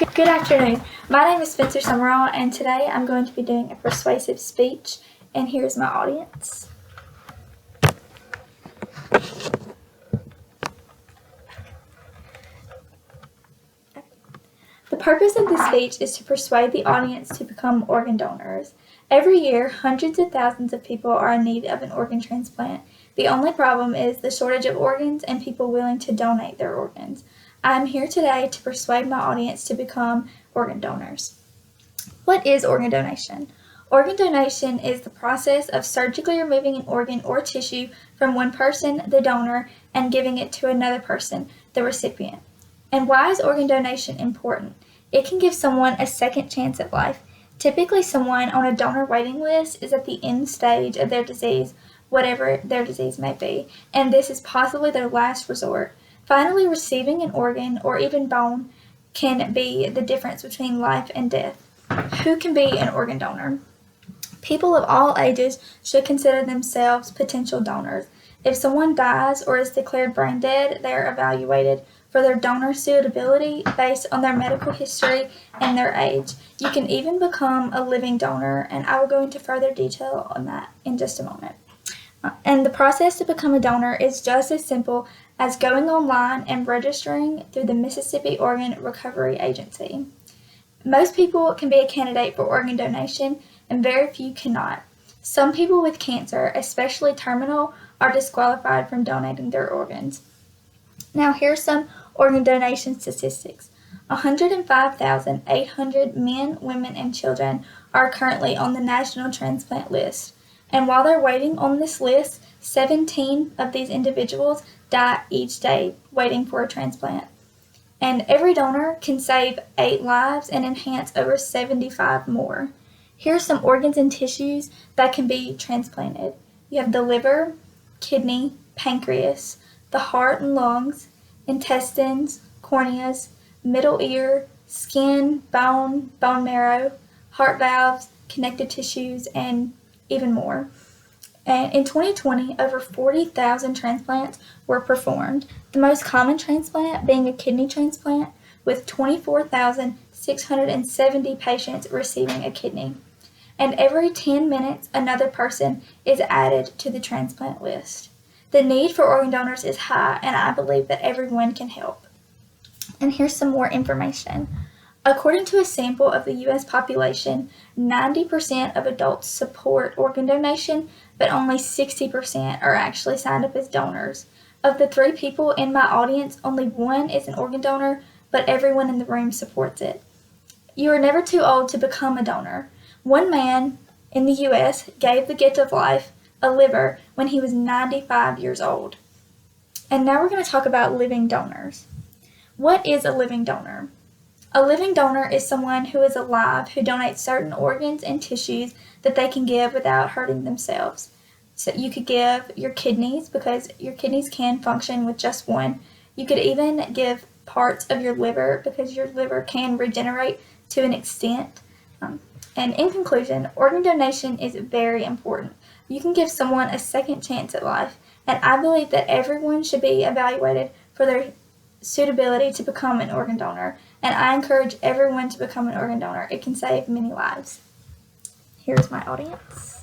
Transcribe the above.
Good afternoon. My name is Spencer Summerall, and today I'm going to be doing a persuasive speech, and here's my audience. The purpose of this speech is to persuade the audience to become organ donors. Every year, hundreds of thousands of people are in need of an organ transplant. The only problem is the shortage of organs and people willing to donate their organs. I am here today to persuade my audience to become organ donors. What is organ donation? Organ donation is the process of surgically removing an organ or tissue from one person, the donor, and giving it to another person, the recipient. And why is organ donation important? It can give someone a second chance at life. Typically, someone on a donor waiting list is at the end stage of their disease, whatever their disease may be, and this is possibly their last resort. Finally, receiving an organ or even bone can be the difference between life and death. Who can be an organ donor? People of all ages should consider themselves potential donors. If someone dies or is declared brain dead, they are evaluated for their donor suitability based on their medical history and their age. You can even become a living donor, and I will go into further detail on that in just a moment. And the process to become a donor is just as simple as going online and registering through the Mississippi Organ Recovery Agency. Most people can be a candidate for organ donation, and very few cannot. Some people with cancer, especially terminal, are disqualified from donating their organs. Now, here's some organ donation statistics. 105,800 men, women, and children are currently on the National Transplant List. And while they're waiting on this list, 17 of these individuals die each day waiting for a transplant. And every donor can save 8 lives and enhance over 75 more. Here are some organs and tissues that can be transplanted. You have the liver, kidney, pancreas, the heart and lungs, intestines, corneas, middle ear, skin, bone marrow, heart valves, connective tissues, and even more. And in 2020, over 40,000 transplants were performed, the most common transplant being a kidney transplant, with 24,670 patients receiving a kidney. And every 10 minutes, another person is added to the transplant list. The need for organ donors is high, and I believe that everyone can help. And here's some more information. According to a sample of the U.S. population, 90% of adults support organ donation, but only 60% are actually signed up as donors. Of the 3 people in my audience, only 1 is an organ donor, but everyone in the room supports it. You are never too old to become a donor. One man in the U.S. gave the gift of life, a liver, when he was 95 years old. And now we're going to talk about living donors. What is a living donor? A living donor is someone who is alive who donates certain organs and tissues that they can give without hurting themselves. So you could give your kidneys because your kidneys can function with just one. You could even give parts of your liver because your liver can regenerate to an extent. And in conclusion, organ donation is very important. You can give someone a second chance at life, and I believe that everyone should be evaluated for their suitability to become an organ donor, and I encourage everyone to become an organ donor. It can save many lives. Here's my audience.